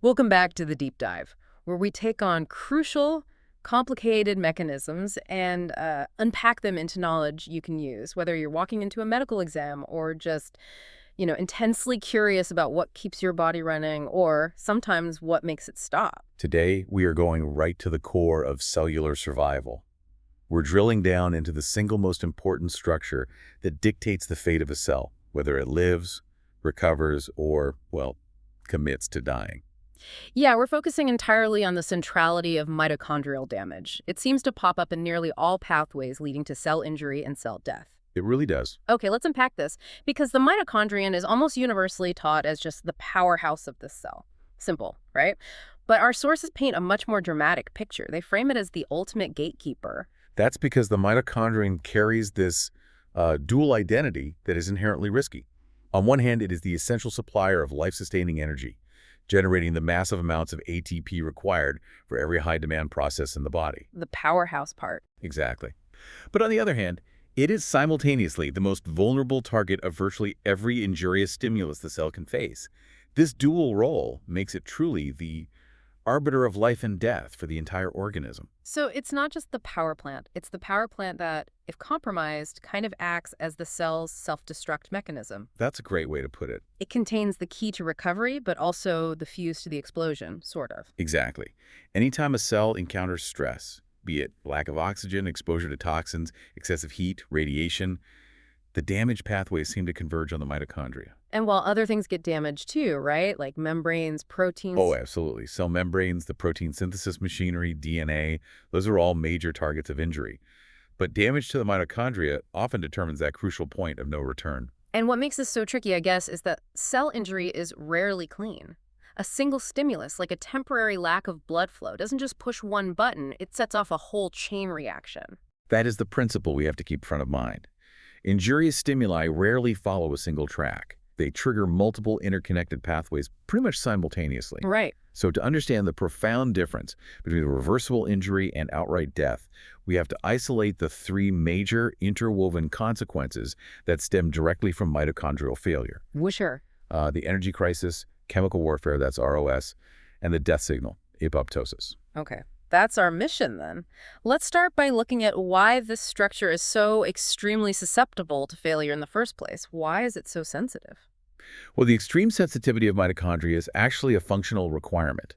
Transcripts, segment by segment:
Welcome back to the deep dive, where we take on crucial, complicated mechanisms and unpack them into knowledge you can use, whether you're walking into a medical exam or just, intensely curious about what keeps your body running or sometimes what makes it stop. Today, we are going right to the core of cellular survival. We're drilling down into the single most important structure that dictates the fate of a cell, whether it lives, recovers, or, well, commits to dying. Yeah, we're focusing entirely on the centrality of mitochondrial damage. It seems to pop up in nearly all pathways leading to cell injury and cell death. It really does. Okay, let's unpack this, because the mitochondrion is almost universally taught as just the powerhouse of the cell. Simple, right? But our sources paint a much more dramatic picture. They frame it as the ultimate gatekeeper. That's because the mitochondrion carries this dual identity that is inherently risky. On one hand, it is the essential supplier of life-sustaining energy, generating the massive amounts of ATP required for every high-demand process in the body. The powerhouse part. Exactly. But on the other hand, it is simultaneously the most vulnerable target of virtually every injurious stimulus the cell can face. This dual role makes it truly the arbiter of life and death for the entire organism. So it's not just the power plant. It's the power plant that, if compromised, kind of acts as the cell's self-destruct mechanism. That's a great way to put it. It contains the key to recovery, but also the fuse to the explosion, sort of. Exactly. Anytime a cell encounters stress, be it lack of oxygen, exposure to toxins, excessive heat, radiation, the damage pathways seem to converge on the mitochondria. And while other things get damaged too, right? Like membranes, proteins. Oh, absolutely. Cell membranes, the protein synthesis machinery, DNA, those are all major targets of injury. But damage to the mitochondria often determines that crucial point of no return. And what makes this so tricky, I guess, is that cell injury is rarely clean. A single stimulus, like a temporary lack of blood flow, doesn't just push one button, it sets off a whole chain reaction. That is the principle we have to keep front of mind. Injurious stimuli rarely follow a single track. They trigger multiple interconnected pathways pretty much simultaneously. Right. So to understand the profound difference between a reversible injury and outright death, we have to isolate the three major interwoven consequences that stem directly from mitochondrial failure. Sure. The energy crisis, chemical warfare, that's ROS, and the death signal, apoptosis. Okay. That's our mission, then. Let's start by looking at why this structure is so extremely susceptible to failure in the first place. Why is it so sensitive? Well, the extreme sensitivity of mitochondria is actually a functional requirement.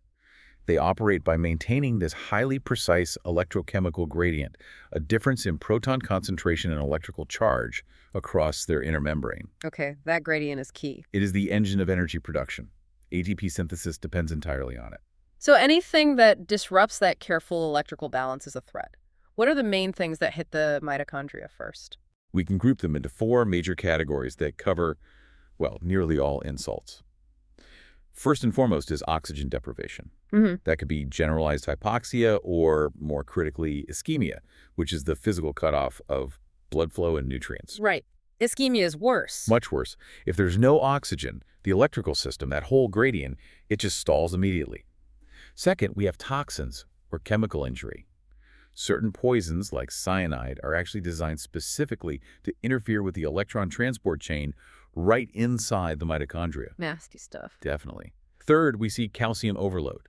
They operate by maintaining this highly precise electrochemical gradient, a difference in proton concentration and electrical charge across their inner membrane. Okay, that gradient is key. It is the engine of energy production. ATP synthesis depends entirely on it. So anything that disrupts that careful electrical balance is a threat. What are the main things that hit the mitochondria first? We can group them into four major categories that cover, well, nearly all insults. First and foremost is oxygen deprivation. That could be generalized hypoxia or, more critically, ischemia, which is the physical cutoff of blood flow and nutrients. Right. Ischemia is worse. Much worse. If there's no oxygen, the electrical system, that whole gradient, it just stalls immediately. Second, we have toxins, or chemical injury. Certain poisons, like cyanide, are actually designed specifically to interfere with the electron transport chain right inside the mitochondria. Nasty stuff. Definitely. Third, we see calcium overload,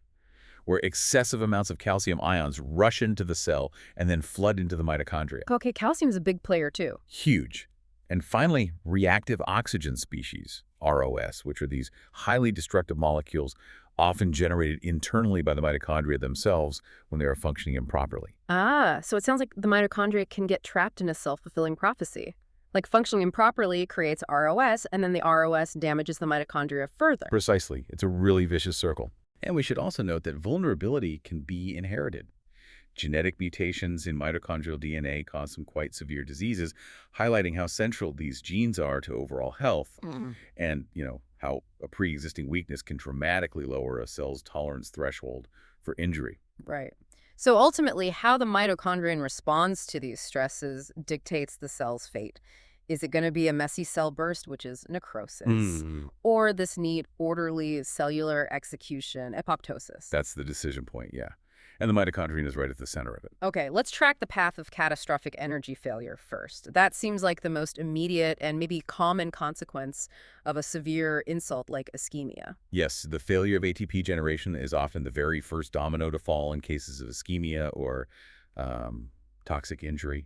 where excessive amounts of calcium ions rush into the cell and then flood into the mitochondria. Okay, calcium is a big player too. Huge. And finally, reactive oxygen species, ROS, which are these highly destructive molecules often generated internally by the mitochondria themselves when they are functioning improperly. So it sounds like the mitochondria can get trapped in a self-fulfilling prophecy. Like functioning improperly creates ROS, and then the ROS damages the mitochondria further. Precisely. It's a really vicious circle. And we should also note that vulnerability can be inherited. Genetic mutations in mitochondrial DNA cause some quite severe diseases, highlighting how central these genes are to overall health and, how a pre-existing weakness can dramatically lower a cell's tolerance threshold for injury. Right. So ultimately, how the mitochondrion responds to these stresses dictates the cell's fate. Is it going to be a messy cell burst, which is necrosis, or this neat, orderly cellular execution, apoptosis? That's the decision point, yeah. And the mitochondrion is right at the center of it. Okay, let's track the path of catastrophic energy failure first. That seems like the most immediate and maybe common consequence of a severe insult like ischemia. Yes, the failure of ATP generation is often the very first domino to fall in cases of ischemia or toxic injury.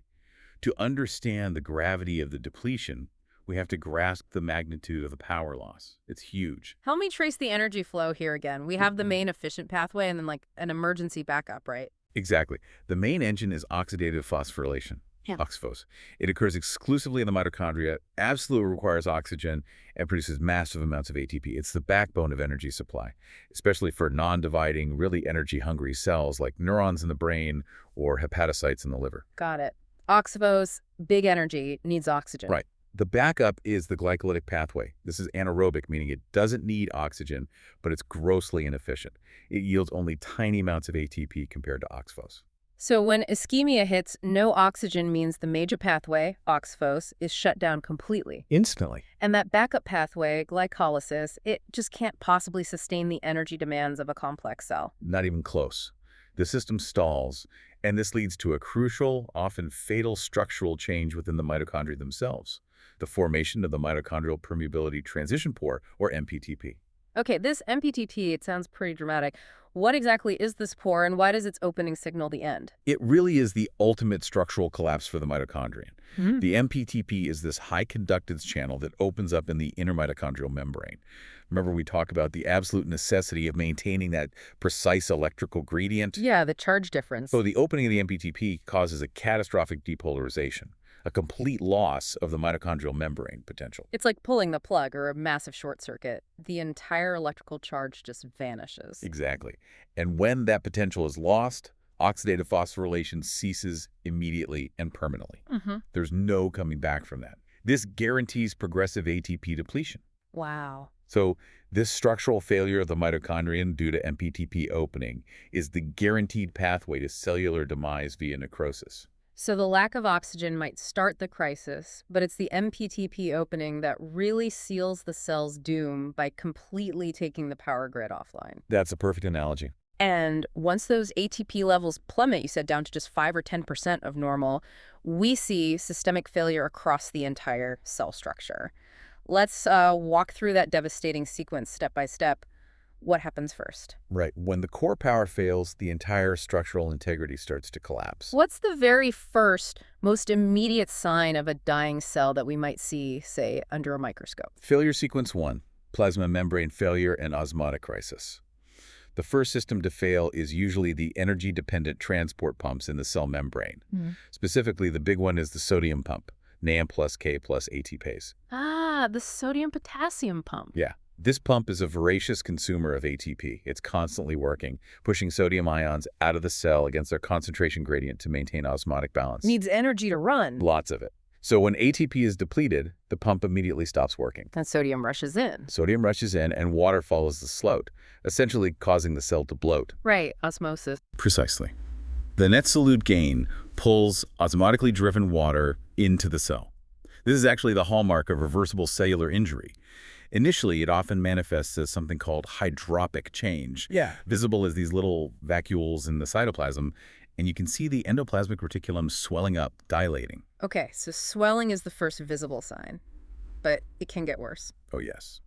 To understand the gravity of the depletion, we have to grasp the magnitude of the power loss. It's huge. Help me trace the energy flow here again. We have the main efficient pathway and then like an emergency backup, right? Exactly. The main engine is oxidative phosphorylation, Yeah. OXPHOS. It occurs exclusively in the mitochondria, absolutely requires oxygen, and produces massive amounts of ATP. It's the backbone of energy supply, especially for non-dividing, really energy-hungry cells like neurons in the brain or hepatocytes in the liver. Got it. Oxybose, big energy, needs oxygen. Right. The backup is the glycolytic pathway. This is anaerobic, meaning it doesn't need oxygen, but it's grossly inefficient. It yields only tiny amounts of ATP compared to OXPHOS. So when ischemia hits, no oxygen means the major pathway, oxphos, is shut down completely. Instantly. And that backup pathway, glycolysis, it just can't possibly sustain the energy demands of a complex cell. Not even close. The system stalls, and this leads to a crucial, often fatal structural change within the mitochondria themselves, the formation of the mitochondrial permeability transition pore, or MPTP. Okay, this MPTP, it sounds pretty dramatic. What exactly is this pore, and why does its opening signal the end? It really is the ultimate structural collapse for the mitochondrion. The MPTP is this high conductance channel that opens up in the inner mitochondrial membrane. Remember, we talked about the absolute necessity of maintaining that precise electrical gradient? Yeah, the charge difference. So the opening of the MPTP causes a catastrophic depolarization, a complete loss of the mitochondrial membrane potential. It's like pulling the plug or a massive short circuit. The entire electrical charge just vanishes. Exactly. And when that potential is lost, oxidative phosphorylation ceases immediately and permanently. There's no coming back from that. This guarantees progressive ATP depletion. Wow. So this structural failure of the mitochondrion due to MPTP opening is the guaranteed pathway to cellular demise via necrosis. So the lack of oxygen might start the crisis, but it's the MPTP opening that really seals the cell's doom by completely taking the power grid offline. That's a perfect analogy. And once those ATP levels plummet, you said down to just 5 or 10% of normal, we see systemic failure across the entire cell structure. Let's walk through that devastating sequence step by step. What happens first? Right. When the core power fails, the entire structural integrity starts to collapse. What's the very first, most immediate sign of a dying cell that we might see, say, under a microscope? Failure sequence 1, plasma membrane failure and osmotic crisis. The first system to fail is usually the energy-dependent transport pumps in the cell membrane. Specifically, the big one is the sodium pump, NAM plus K plus ATPase. Ah, the sodium-potassium pump. Yeah. This pump is a voracious consumer of ATP. It's constantly working, pushing sodium ions out of the cell against their concentration gradient to maintain osmotic balance. Needs energy to run. Lots of it. So when ATP is depleted, the pump immediately stops working. And sodium rushes in. Sodium rushes in and water follows the slope, essentially causing the cell to bloat. Right, osmosis. Precisely. The net solute gain pulls osmotically driven water into the cell. This is actually the hallmark of reversible cellular injury. Initially, it often manifests as something called hydropic change, visible as these little vacuoles in the cytoplasm, and you can see the endoplasmic reticulum swelling up, dilating. Okay, so swelling is the first visible sign, but it can get worse. Oh, yes.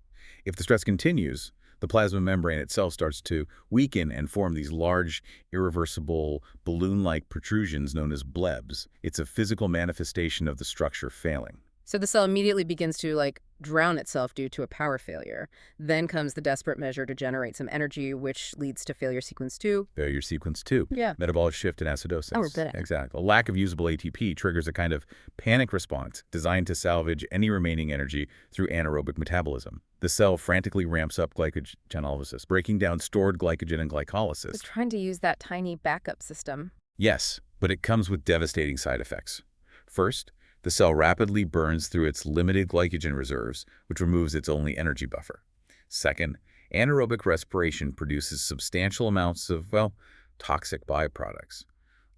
If the stress continues, the plasma membrane itself starts to weaken and form these large, irreversible, balloon-like protrusions known as blebs. It's a physical manifestation of the structure failing. So the cell immediately begins to, drown itself due to a power failure. Then comes the desperate measure to generate some energy, which leads to failure sequence 2. Failure sequence 2. Yeah. Metabolic shift and acidosis. Oh, we're good at it. Exactly. A lack of usable ATP triggers a kind of panic response designed to salvage any remaining energy through anaerobic metabolism. The cell frantically ramps up glycogenolysis, breaking down stored glycogen and glycolysis. It's trying to use that tiny backup system. Yes, but it comes with devastating side effects. First, the cell rapidly burns through its limited glycogen reserves, which removes its only energy buffer. Second, anaerobic respiration produces substantial amounts of, toxic byproducts,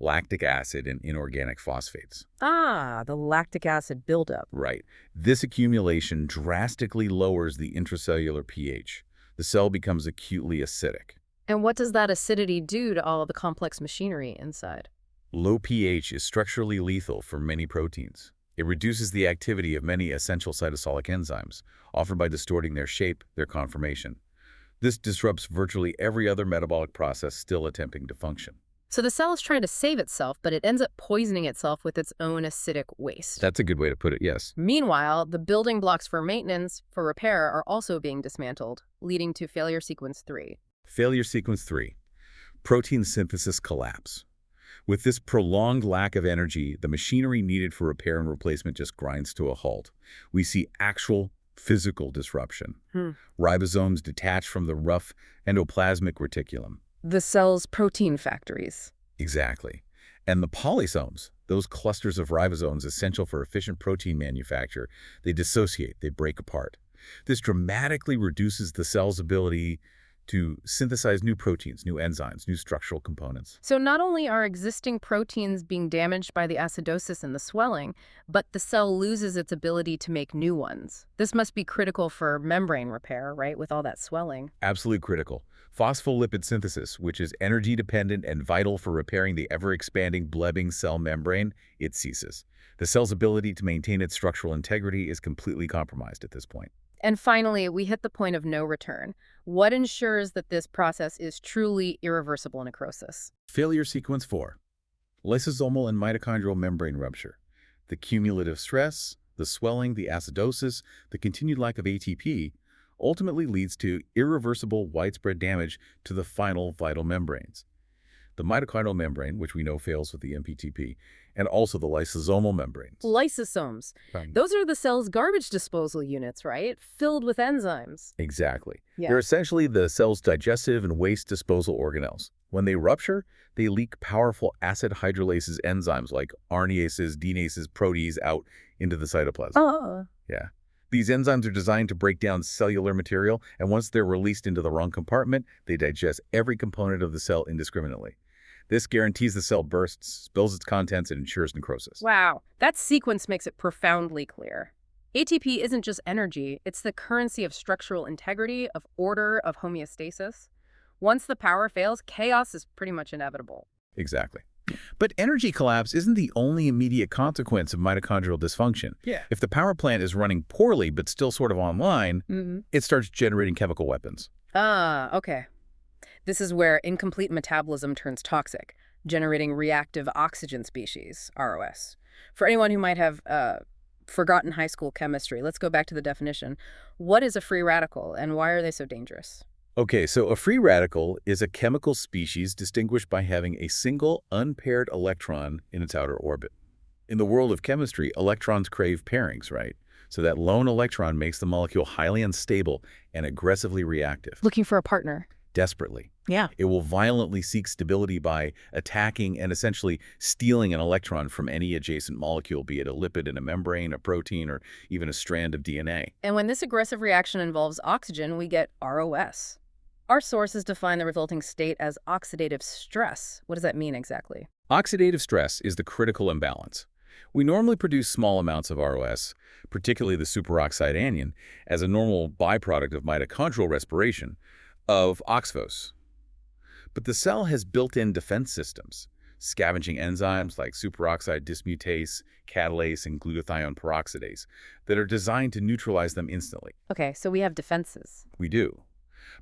lactic acid and inorganic phosphates. Ah, the lactic acid buildup. Right. This accumulation drastically lowers the intracellular pH. The cell becomes acutely acidic. And what does that acidity do to all of the complex machinery inside? Low pH is structurally lethal for many proteins. It reduces the activity of many essential cytosolic enzymes, often by distorting their shape, their conformation. This disrupts virtually every other metabolic process still attempting to function. So the cell is trying to save itself, but it ends up poisoning itself with its own acidic waste. That's a good way to put it, yes. Meanwhile, the building blocks for maintenance, for repair, are also being dismantled, leading to failure sequence 3. Failure sequence 3. Protein synthesis collapse. With this prolonged lack of energy, the machinery needed for repair and replacement just grinds to a halt. We see actual physical disruption. Ribosomes detach from the rough endoplasmic reticulum. The cell's protein factories. Exactly. And the polysomes, those clusters of ribosomes essential for efficient protein manufacture, they dissociate, they break apart. This dramatically reduces the cell's ability to synthesize new proteins, new enzymes, new structural components. So not only are existing proteins being damaged by the acidosis and the swelling, but the cell loses its ability to make new ones. This must be critical for membrane repair, right, with all that swelling. Absolutely critical. Phospholipid synthesis, which is energy-dependent and vital for repairing the ever-expanding blebbing cell membrane, it ceases. The cell's ability to maintain its structural integrity is completely compromised at this point. And finally, we hit the point of no return. What ensures that this process is truly irreversible necrosis? Failure sequence 4. Lysosomal and mitochondrial membrane rupture. The cumulative stress, the swelling, the acidosis, the continued lack of ATP ultimately leads to irreversible widespread damage to the final vital membranes. The mitochondrial membrane, which we know fails with the MPTP, and also the lysosomal membranes. Lysosomes. Those are the cell's garbage disposal units, right? Filled with enzymes. Exactly. Yeah. They're essentially the cell's digestive and waste disposal organelles. When they rupture, they leak powerful acid hydrolases enzymes like RNases, DNases, proteases out into the cytoplasm. Oh. Yeah. These enzymes are designed to break down cellular material, and once they're released into the wrong compartment, they digest every component of the cell indiscriminately. This guarantees the cell bursts, spills its contents, and ensures necrosis. Wow. That sequence makes it profoundly clear. ATP isn't just energy, it's the currency of structural integrity, of order, of homeostasis. Once the power fails, chaos is pretty much inevitable. Exactly. But energy collapse isn't the only immediate consequence of mitochondrial dysfunction. Yeah. If the power plant is running poorly but still sort of online, it starts generating chemical weapons. Ah, okay. This is where incomplete metabolism turns toxic, generating reactive oxygen species, ROS. For anyone who might have forgotten high school chemistry, let's go back to the definition. What is a free radical, and why are they so dangerous? Okay, so a free radical is a chemical species distinguished by having a single unpaired electron in its outer orbit. In the world of chemistry, electrons crave pairings, right? So that lone electron makes the molecule highly unstable and aggressively reactive. Looking for a partner. Desperately. Yeah. It will violently seek stability by attacking and essentially stealing an electron from any adjacent molecule, be it a lipid in a membrane, a protein, or even a strand of DNA. And when this aggressive reaction involves oxygen, we get ROS. Our sources define the resulting state as oxidative stress. What does that mean exactly? Oxidative stress is the critical imbalance. We normally produce small amounts of ROS, particularly the superoxide anion, as a normal byproduct of mitochondrial respiration of oxphos. But the cell has built-in defense systems, scavenging enzymes like superoxide dismutase, catalase, and glutathione peroxidase that are designed to neutralize them instantly. Okay, so we have defenses. We do.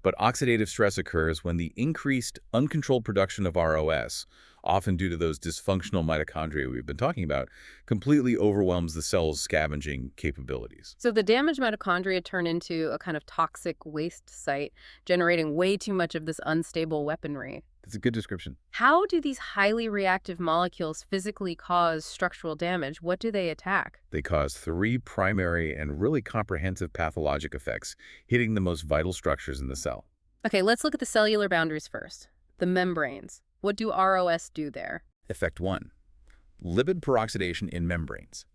But oxidative stress occurs when the increased, uncontrolled production of ROS, often due to those dysfunctional mitochondria we've been talking about, completely overwhelms the cell's scavenging capabilities. So the damaged mitochondria turn into a kind of toxic waste site, generating way too much of this unstable weaponry. That's a good description. How do these highly reactive molecules physically cause structural damage? What do they attack? They cause 3 primary and really comprehensive pathologic effects, hitting the most vital structures in the cell. Okay, let's look at the cellular boundaries first. The membranes. What do ROS do there? Effect 1. Lipid peroxidation in membranes.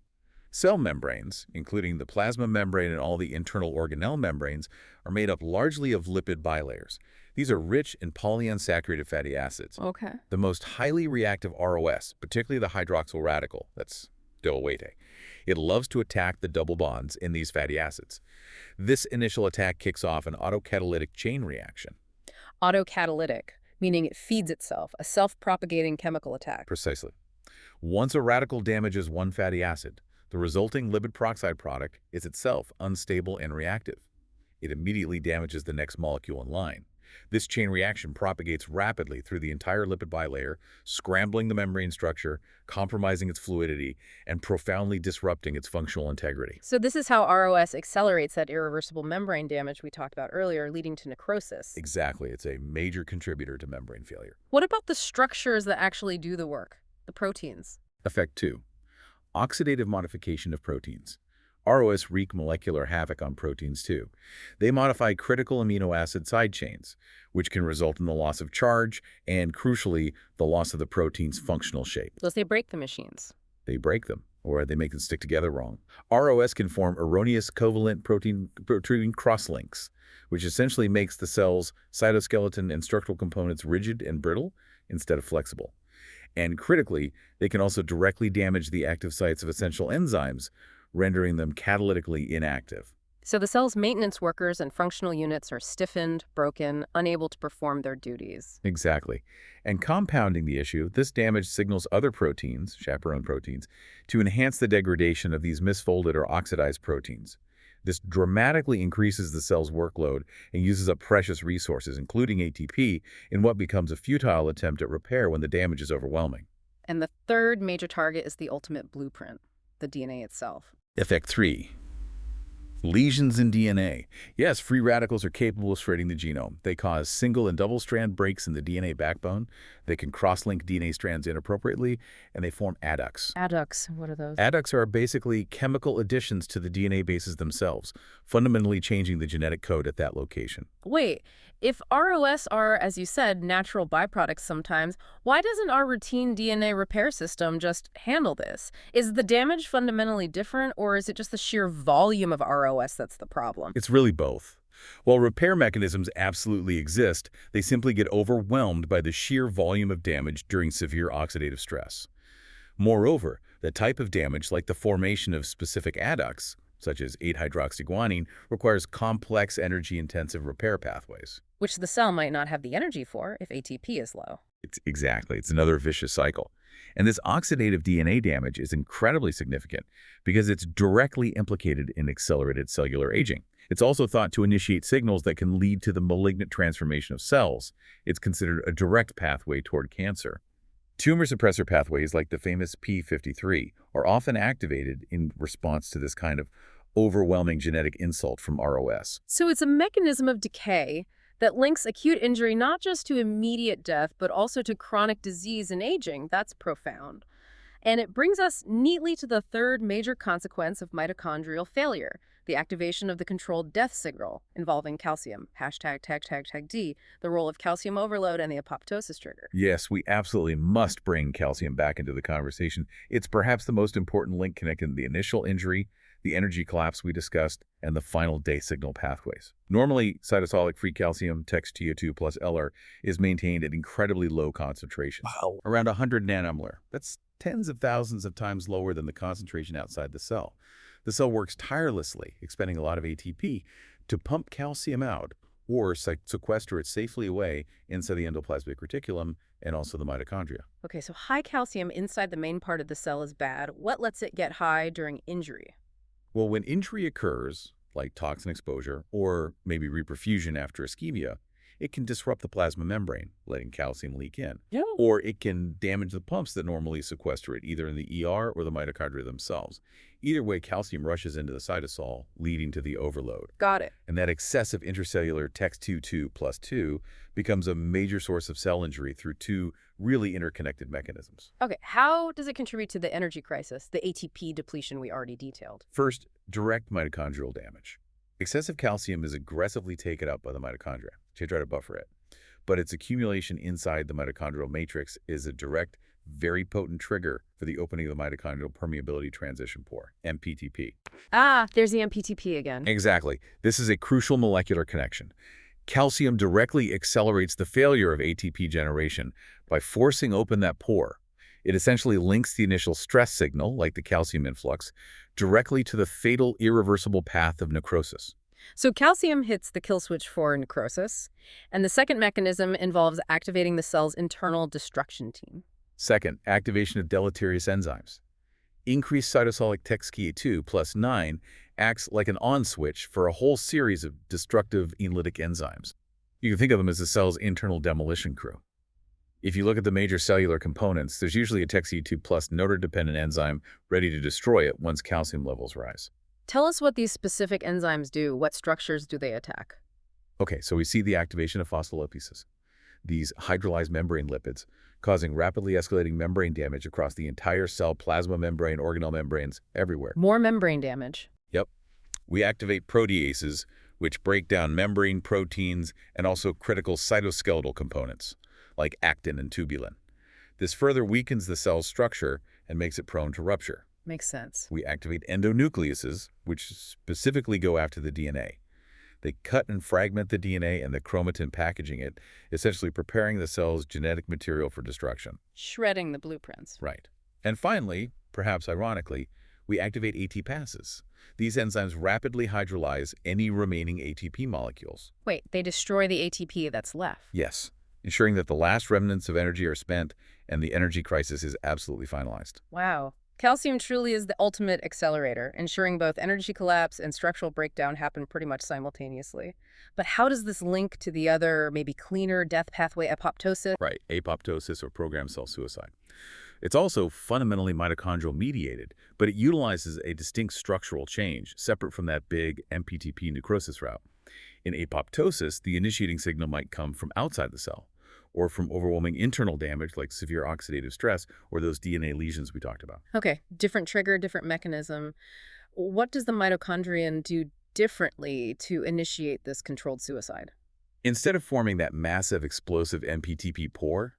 Cell membranes, including the plasma membrane and all the internal organelle membranes, are made up largely of lipid bilayers. These are rich in polyunsaturated fatty acids. Okay. The most highly reactive ROS, particularly the hydroxyl radical, that's DOAT, it loves to attack the double bonds in these fatty acids. This initial attack kicks off an autocatalytic chain reaction. Autocatalytic, meaning it feeds itself, a self-propagating chemical attack. Precisely. Once a radical damages one fatty acid, the resulting lipid peroxide product is itself unstable and reactive. It immediately damages the next molecule in line. This chain reaction propagates rapidly through the entire lipid bilayer, scrambling the membrane structure, compromising its fluidity, and profoundly disrupting its functional integrity. So this is how ROS accelerates that irreversible membrane damage we talked about earlier, leading to necrosis. Exactly. It's a major contributor to membrane failure. What about the structures that actually do the work? The proteins. Effect 2. Oxidative modification of proteins. ROS wreak molecular havoc on proteins too. They modify critical amino acid side chains, which can result in the loss of charge and, crucially, the loss of the protein's functional shape. Thus they break the machines. They break them, or they make them stick together wrong. ROS can form erroneous covalent protein crosslinks, which essentially makes the cell's cytoskeleton and structural components rigid and brittle instead of flexible. And critically, they can also directly damage the active sites of essential enzymes, rendering them catalytically inactive. So the cell's maintenance workers and functional units are stiffened, broken, unable to perform their duties. Exactly. And compounding the issue, this damage signals other proteins, chaperone proteins, to enhance the degradation of these misfolded or oxidized proteins. This dramatically increases the cell's workload and uses up precious resources, including ATP, in what becomes a futile attempt at repair when the damage is overwhelming. And the third major target is the ultimate blueprint, the DNA itself. Effect 3. Lesions in DNA. Yes, free radicals are capable of shredding the genome. They cause single and double strand breaks in the DNA backbone. They can cross-link DNA strands inappropriately, and they form adducts. Adducts, what are those? Adducts are basically chemical additions to the DNA bases themselves, fundamentally changing the genetic code at that location. Wait, if ROS are, as you said, natural byproducts sometimes, why doesn't our routine DNA repair system just handle this? Is the damage fundamentally different, or is it just the sheer volume of ROS that's the problem? It's really both. While repair mechanisms absolutely exist, they simply get overwhelmed by the sheer volume of damage during severe oxidative stress. Moreover, the type of damage, like the formation of specific adducts, such as 8-hydroxyguanine, requires complex, energy-intensive repair pathways. Which the cell might not have the energy for if ATP is low. It's another vicious cycle. And this oxidative DNA damage is incredibly significant because it's directly implicated in accelerated cellular aging. It's also thought to initiate signals that can lead to the malignant transformation of cells. It's considered a direct pathway toward cancer. Tumor suppressor pathways like the famous p53 are often activated in response to this kind of overwhelming genetic insult from ROS. So it's a mechanism of decay that links acute injury not just to immediate death, but also to chronic disease and aging. That's profound. And it brings us neatly to the third major consequence of mitochondrial failure, the activation of the controlled death signal involving calcium, ###D, the role of calcium overload and the apoptosis trigger. Yes, we absolutely must bring calcium back into the conversation. It's perhaps the most important link connecting the initial injury, the energy collapse we discussed, and the final day signal pathways. Normally, cytosolic free calcium, TeX-TO2 plus LR, is maintained at incredibly low concentrations, around 100 nanomolar. That's tens of thousands of times lower than the concentration outside the cell. The cell works tirelessly, expending a lot of ATP, to pump calcium out or sequester it safely away inside the endoplasmic reticulum and also the mitochondria. Okay, so high calcium inside the main part of the cell is bad. What lets it get high during injury? Well, when injury occurs, like toxin exposure or maybe reperfusion after ischemia, it can disrupt the plasma membrane, letting calcium leak in. Yeah. Or it can damage the pumps that normally sequester it, either in the ER or the mitochondria themselves. Either way, calcium rushes into the cytosol, leading to the overload. Got it. And that excessive intracellular TeX-TO2 plus 2 becomes a major source of cell injury through two really interconnected mechanisms. Okay, how does it contribute to the energy crisis, the ATP depletion we already detailed? First, direct mitochondrial damage. Excessive calcium is aggressively taken up by the mitochondria. They try to buffer it. But its accumulation inside the mitochondrial matrix is a direct, very potent trigger for the opening of the mitochondrial permeability transition pore, MPTP. Ah, there's the MPTP again. Exactly. This is a crucial molecular connection. Calcium directly accelerates the failure of ATP generation by forcing open that pore. It essentially links the initial stress signal, like the calcium influx, directly to the fatal irreversible path of necrosis. So calcium hits the kill switch for necrosis, and the second mechanism involves activating the cell's internal destruction team. Second, activation of deleterious enzymes. Increased cytosolic TXK2 plus 9 acts like an on switch for a whole series of destructive enylitic enzymes. You can think of them as the cell's internal demolition crew. If you look at the major cellular components, there's usually a TXK2 plus nodar-dependent enzyme ready to destroy it once calcium levels rise. Tell us what these specific enzymes do. What structures do they attack? Okay, so we see the activation of phospholipases, these hydrolyzed membrane lipids, causing rapidly escalating membrane damage across the entire cell, plasma membrane, organelle membranes, everywhere. More membrane damage. Yep. We activate proteases, which break down membrane proteins and also critical cytoskeletal components, like actin and tubulin. This further weakens the cell's structure and makes it prone to rupture. Makes sense. We activate endonucleases, which specifically go after the DNA. They cut and fragment the DNA and the chromatin packaging it, essentially preparing the cell's genetic material for destruction. Shredding the blueprints. Right. And finally, perhaps ironically, we activate ATPases. These enzymes rapidly hydrolyze any remaining ATP molecules. Wait, they destroy the ATP that's left. Yes, ensuring that the last remnants of energy are spent and the energy crisis is absolutely finalized. Wow. Calcium truly is the ultimate accelerator, ensuring both energy collapse and structural breakdown happen pretty much simultaneously. But how does this link to the other, maybe cleaner death pathway, apoptosis? Right, apoptosis or programmed cell suicide. It's also fundamentally mitochondrial mediated, but it utilizes a distinct structural change separate from that big MPTP necrosis route. In apoptosis, the initiating signal might come from outside the cell, or from overwhelming internal damage like severe oxidative stress or those DNA lesions we talked about. Okay, different trigger, different mechanism. What does the mitochondrion do differently to initiate this controlled suicide? Instead of forming that massive explosive MPTP pore,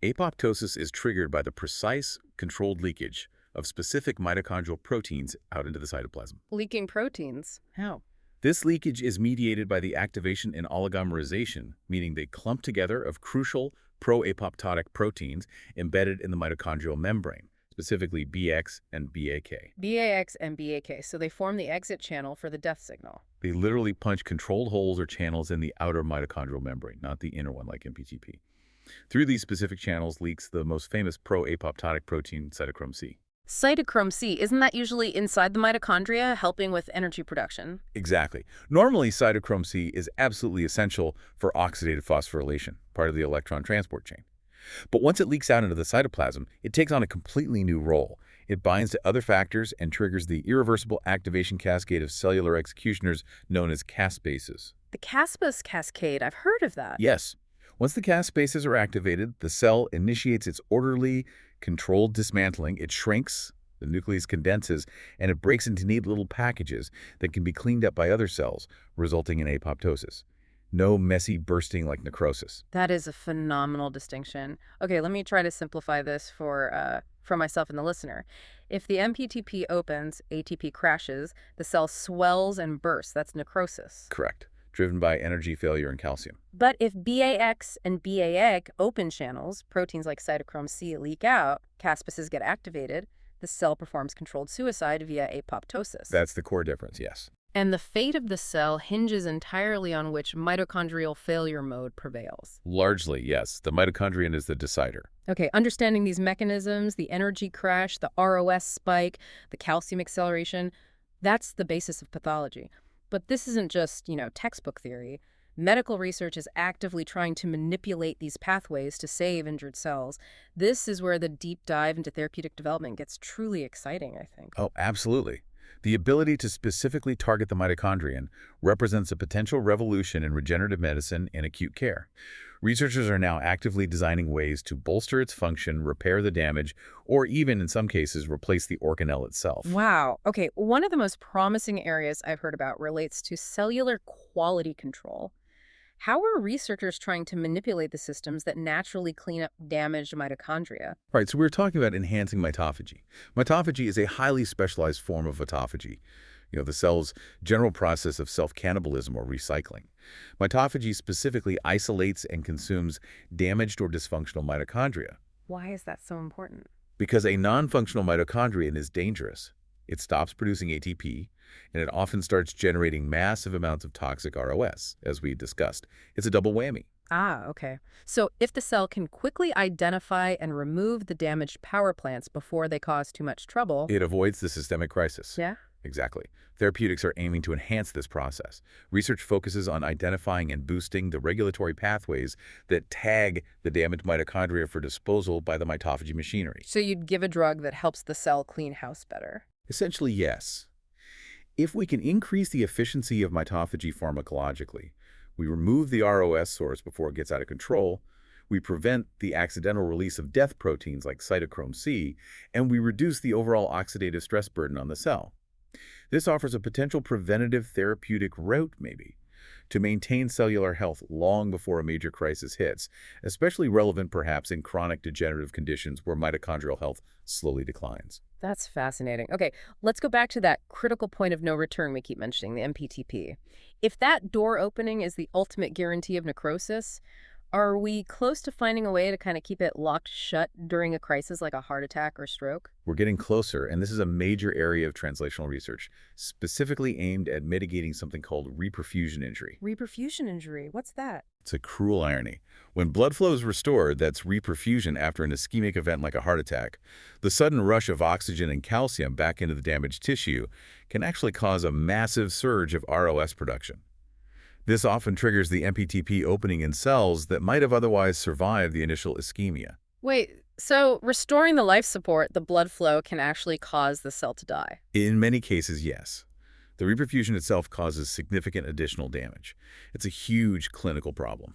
apoptosis is triggered by the precise, controlled leakage of specific mitochondrial proteins out into the cytoplasm. Leaking proteins? How? This leakage is mediated by the activation and oligomerization, meaning they clump together of crucial pro-apoptotic proteins embedded in the mitochondrial membrane, specifically BX and BAK. BAX and BAK, so they form the exit channel for the death signal. They literally punch controlled holes or channels in the outer mitochondrial membrane, not the inner one like MPTP. Through these specific channels leaks the most famous pro-apoptotic protein, cytochrome C. Cytochrome C, isn't that usually inside the mitochondria, helping with energy production? Exactly. Normally, cytochrome C is absolutely essential for oxidative phosphorylation, part of the electron transport chain. But once it leaks out into the cytoplasm, it takes on a completely new role. It binds to other factors and triggers the irreversible activation cascade of cellular executioners known as caspases. The caspase cascade, I've heard of that. Yes. Once the caspases are activated, the cell initiates its orderly, controlled dismantling. It shrinks, the nucleus condenses, and it breaks into neat little packages that can be cleaned up by other cells, resulting in apoptosis. No messy bursting like necrosis. That is a phenomenal distinction. Okay, let me try to simplify this for myself and the listener. If the MPTP opens, ATP crashes, the cell swells and bursts. That's necrosis. Correct. Driven by energy failure and calcium. But if BAX and BAG open channels, proteins like cytochrome C leak out, caspases get activated, the cell performs controlled suicide via apoptosis. That's the core difference, yes. And the fate of the cell hinges entirely on which mitochondrial failure mode prevails. Largely, yes. The mitochondrion is the decider. Okay, understanding these mechanisms, the energy crash, the ROS spike, the calcium acceleration, that's the basis of pathology. But this isn't just, textbook theory. Medical research is actively trying to manipulate these pathways to save injured cells. This is where the deep dive into therapeutic development gets truly exciting, I think. Oh, absolutely. The ability to specifically target the mitochondrion represents a potential revolution in regenerative medicine and acute care. Researchers are now actively designing ways to bolster its function, repair the damage, or even, in some cases, replace the organelle itself. Wow. Okay, one of the most promising areas I've heard about relates to cellular quality control. How are researchers trying to manipulate the systems that naturally clean up damaged mitochondria? Right, so we're talking about enhancing mitophagy. Mitophagy is a highly specialized form of autophagy, the cell's general process of self-cannibalism or recycling. Mitophagy specifically isolates and consumes damaged or dysfunctional mitochondria. Why is that so important? Because a non-functional mitochondrion is dangerous. It stops producing ATP, and it often starts generating massive amounts of toxic ROS, as we discussed. It's a double whammy. Ah, okay. So if the cell can quickly identify and remove the damaged power plants before they cause too much trouble. It avoids the systemic crisis. Yeah? Exactly. Therapeutics are aiming to enhance this process. Research focuses on identifying and boosting the regulatory pathways that tag the damaged mitochondria for disposal by the mitophagy machinery. So you'd give a drug that helps the cell clean house better. Essentially, yes. If we can increase the efficiency of mitophagy pharmacologically, we remove the ROS source before it gets out of control, we prevent the accidental release of death proteins like cytochrome C, and we reduce the overall oxidative stress burden on the cell. This offers a potential preventative therapeutic route, maybe, to maintain cellular health long before a major crisis hits, especially relevant perhaps in chronic degenerative conditions where mitochondrial health slowly declines. That's fascinating. Okay, let's go back to that critical point of no return we keep mentioning, the MPTP. If that door opening is the ultimate guarantee of necrosis, are we close to finding a way to kind of keep it locked shut during a crisis like a heart attack or stroke? We're getting closer, and this is a major area of translational research, specifically aimed at mitigating something called reperfusion injury. Reperfusion injury, what's that? It's a cruel irony. When blood flow is restored, that's reperfusion after an ischemic event like a heart attack. The sudden rush of oxygen and calcium back into the damaged tissue can actually cause a massive surge of ROS production. This often triggers the MPTP opening in cells that might have otherwise survived the initial ischemia. Wait, so restoring the life support, the blood flow, can actually cause the cell to die? In many cases, yes. The reperfusion itself causes significant additional damage. It's a huge clinical problem.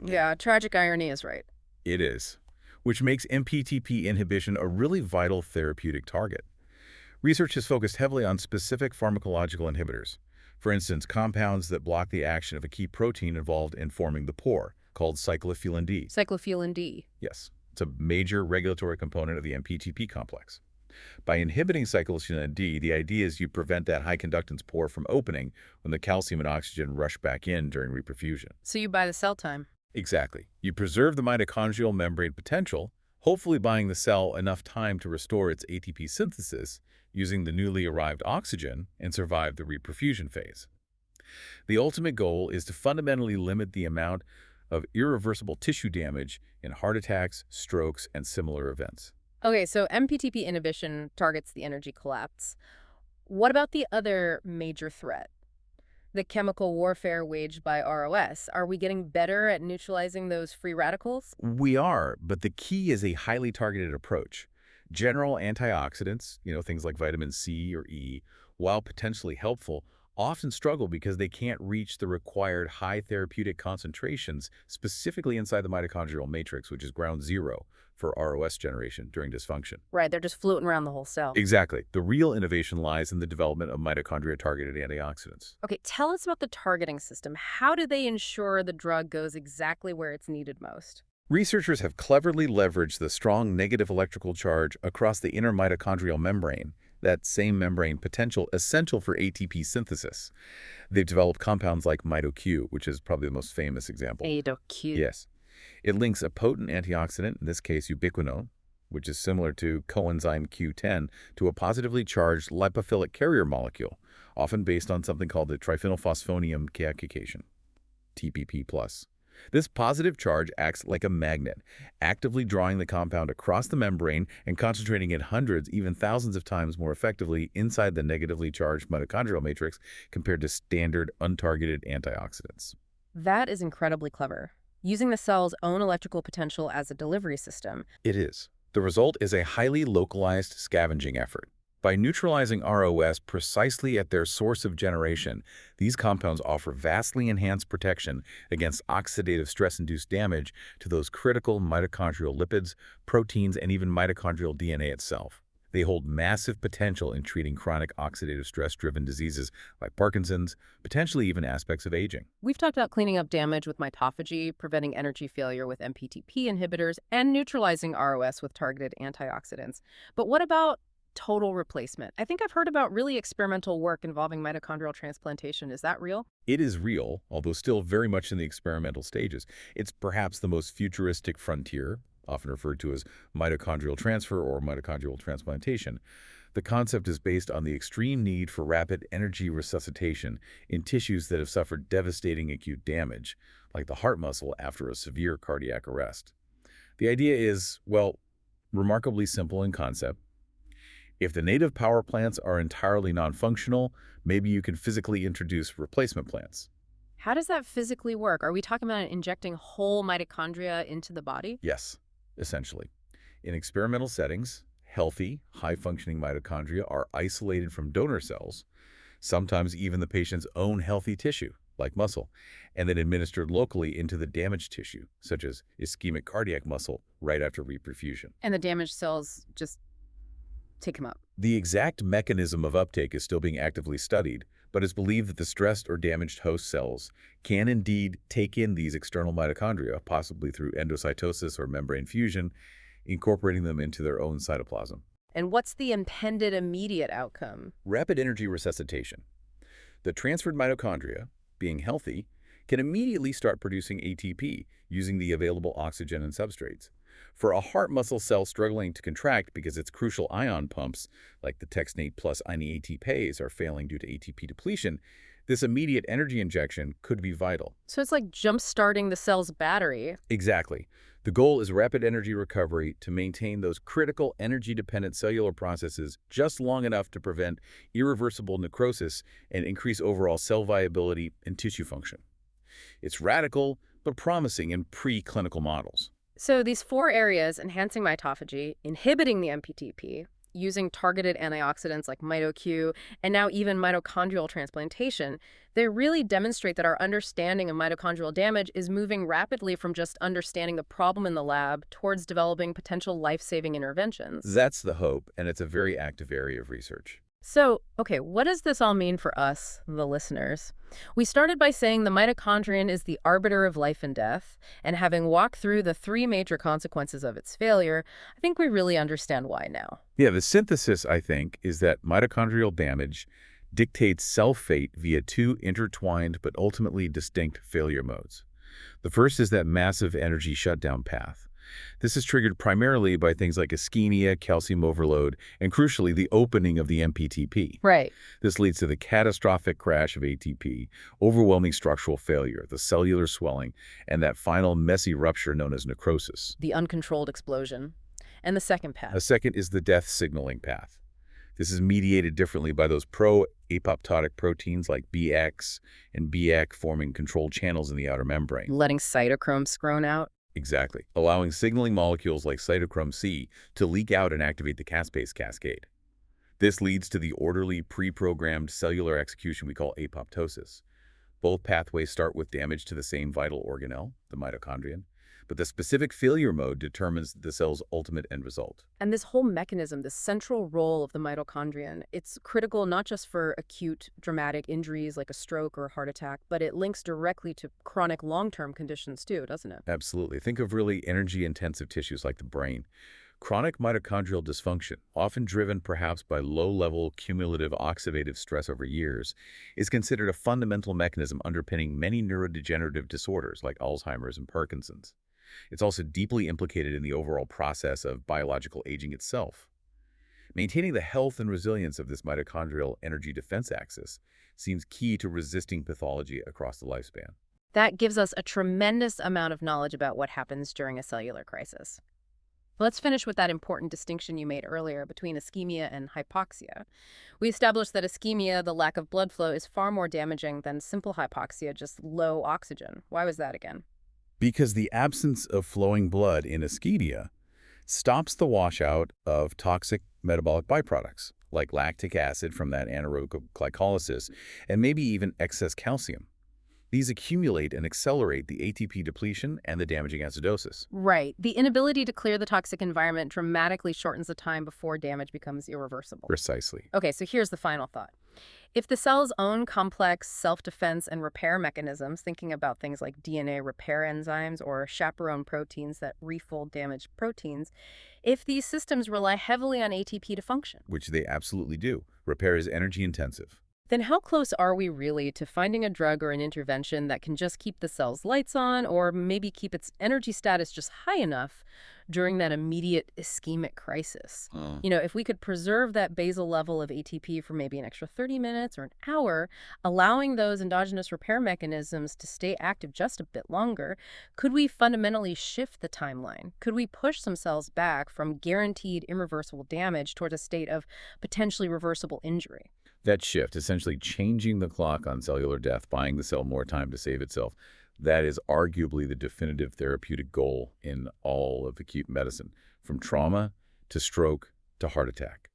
Yeah, tragic irony is right. It is, which makes MPTP inhibition a really vital therapeutic target. Research has focused heavily on specific pharmacological inhibitors. For instance, compounds that block the action of a key protein involved in forming the pore, called cyclophilin D. Cyclophilin D. Yes, it's a major regulatory component of the MPTP complex. By inhibiting cyclophilin D, the idea is you prevent that high conductance pore from opening when the calcium and oxygen rush back in during reperfusion. So you buy the cell time. Exactly. You preserve the mitochondrial membrane potential, hopefully buying the cell enough time to restore its ATP synthesis using the newly arrived oxygen and survive the reperfusion phase. The ultimate goal is to fundamentally limit the amount of irreversible tissue damage in heart attacks, strokes, and similar events. Okay, so MPTP inhibition targets the energy collapse. What about the other major threat? The chemical warfare waged by ROS. Are we getting better at neutralizing those free radicals? We are, but the key is a highly targeted approach. General antioxidants, things like vitamin C or E, while potentially helpful, often struggle because they can't reach the required high therapeutic concentrations, specifically inside the mitochondrial matrix, which is ground zero for ROS generation during dysfunction. Right, they're just floating around the whole cell. Exactly. The real innovation lies in the development of mitochondria-targeted antioxidants. Okay, tell us about the targeting system. How do they ensure the drug goes exactly where it's needed most? Researchers have cleverly leveraged the strong negative electrical charge across the inner mitochondrial membrane, that same membrane potential essential for ATP synthesis. They've developed compounds like MitoQ, which is probably the most famous example. MitoQ. Yes. It links a potent antioxidant, in this case ubiquinone, which is similar to coenzyme Q10, to a positively charged lipophilic carrier molecule, often based on something called the triphenylphosphonium caocation, TPP+. This positive charge acts like a magnet, actively drawing the compound across the membrane and concentrating it hundreds, even thousands of times more effectively inside the negatively charged mitochondrial matrix compared to standard untargeted antioxidants. That is incredibly clever. Using the cell's own electrical potential as a delivery system. It is. The result is a highly localized scavenging effort. By neutralizing ROS precisely at their source of generation, these compounds offer vastly enhanced protection against oxidative stress-induced damage to those critical mitochondrial lipids, proteins, and even mitochondrial DNA itself. They hold massive potential in treating chronic oxidative stress-driven diseases like Parkinson's, potentially even aspects of aging. We've talked about cleaning up damage with mitophagy, preventing energy failure with MPTP inhibitors, and neutralizing ROS with targeted antioxidants. But what about total replacement? I think I've heard about really experimental work involving mitochondrial transplantation. Is that real? It is real, although still very much in the experimental stages. It's perhaps the most futuristic frontier, often referred to as mitochondrial transfer or mitochondrial transplantation. The concept is based on the extreme need for rapid energy resuscitation in tissues that have suffered devastating acute damage, like the heart muscle after a severe cardiac arrest. The idea is, well, remarkably simple in concept. If the native power plants are entirely non-functional, maybe you can physically introduce replacement plants. How does that physically work? Are we talking about injecting whole mitochondria into the body? Yes, essentially. In experimental settings, healthy, high-functioning mitochondria are isolated from donor cells, sometimes even the patient's own healthy tissue, like muscle, and then administered locally into the damaged tissue, such as ischemic cardiac muscle, right after reperfusion. And the damaged cells just take them up. The exact mechanism of uptake is still being actively studied, but it's believed that the stressed or damaged host cells can indeed take in these external mitochondria, possibly through endocytosis or membrane fusion, incorporating them into their own cytoplasm. And what's the intended immediate outcome? Rapid energy resuscitation. The transferred mitochondria, being healthy, can immediately start producing ATP using the available oxygen and substrates. For a heart muscle cell struggling to contract because its crucial ion pumps, like the texnate plus ATPase, are failing due to ATP depletion, this immediate energy injection could be vital. So it's like jump-starting the cell's battery. Exactly. The goal is rapid energy recovery to maintain those critical energy-dependent cellular processes just long enough to prevent irreversible necrosis and increase overall cell viability and tissue function. It's radical, but promising in preclinical models. So these four areas, enhancing mitophagy, inhibiting the MPTP, using targeted antioxidants like MitoQ, and now even mitochondrial transplantation, they really demonstrate that our understanding of mitochondrial damage is moving rapidly from just understanding the problem in the lab towards developing potential life-saving interventions. That's the hope, and it's a very active area of research. So, okay, what does this all mean for us, the listeners? We started by saying the mitochondrion is the arbiter of life and death, and having walked through the three major consequences of its failure, I think we really understand why now. Yeah, the synthesis, I think, is that mitochondrial damage dictates cell fate via two intertwined but ultimately distinct failure modes. The first is that massive energy shutdown path. This is triggered primarily by things like ischemia, calcium overload, and crucially, the opening of the MPTP. Right. This leads to the catastrophic crash of ATP, overwhelming structural failure, the cellular swelling, and that final messy rupture known as necrosis. The uncontrolled explosion. And the second path. A second is the death signaling path. This is mediated differently by those pro-apoptotic proteins like BX and BX forming controlled channels in the outer membrane. Letting cytochromes scrone out. Exactly, allowing signaling molecules like cytochrome C to leak out and activate the caspase cascade. This leads to the orderly, pre-programmed cellular execution we call apoptosis. Both pathways start with damage to the same vital organelle, the mitochondrion, but the specific failure mode determines the cell's ultimate end result. And this whole mechanism, this central role of the mitochondrion, it's critical not just for acute dramatic injuries like a stroke or a heart attack, but it links directly to chronic long-term conditions too, doesn't it? Absolutely. Think of really energy-intensive tissues like the brain. Chronic mitochondrial dysfunction, often driven perhaps by low-level cumulative oxidative stress over years, is considered a fundamental mechanism underpinning many neurodegenerative disorders like Alzheimer's and Parkinson's. It's also deeply implicated in the overall process of biological aging itself. Maintaining the health and resilience of this mitochondrial energy defense axis seems key to resisting pathology across the lifespan. That gives us a tremendous amount of knowledge about what happens during a cellular crisis. Let's finish with that important distinction you made earlier between ischemia and hypoxia. We established that ischemia, the lack of blood flow, is far more damaging than simple hypoxia, just low oxygen. Why was that again? Because the absence of flowing blood in ischemia stops the washout of toxic metabolic byproducts, like lactic acid from that anaerobic glycolysis, and maybe even excess calcium. These accumulate and accelerate the ATP depletion and the damaging acidosis. Right. The inability to clear the toxic environment dramatically shortens the time before damage becomes irreversible. Precisely. Okay, so here's the final thought. If the cell's own complex self-defense and repair mechanisms, thinking about things like DNA repair enzymes or chaperone proteins that refold damaged proteins, if these systems rely heavily on ATP to function, Which they absolutely do. Repair is energy intensive. then how close are we really to finding a drug or an intervention that can just keep the cell's lights on or maybe keep its energy status just high enough during that immediate ischemic crisis. Uh, If we could preserve that basal level of ATP for maybe an extra 30 minutes or an hour, allowing those endogenous repair mechanisms to stay active just a bit longer, could we fundamentally shift the timeline? Could we push some cells back from guaranteed irreversible damage towards a state of potentially reversible injury? that shift, essentially changing the clock on cellular death, buying the cell more time to save itself, that is arguably the definitive therapeutic goal in all of acute medicine, from trauma to stroke to heart attack.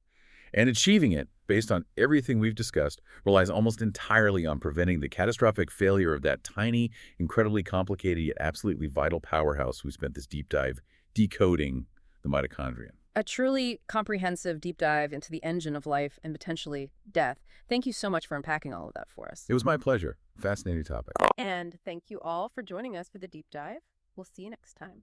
And achieving it, based on everything we've discussed, relies almost entirely on preventing the catastrophic failure of that tiny, incredibly complicated yet absolutely vital powerhouse we spent this deep dive decoding, the mitochondria. A truly comprehensive deep dive into the engine of life and potentially death. Thank you so much for unpacking all of that for us. It was my pleasure. Fascinating topic. And thank you all for joining us for the deep dive. We'll see you next time.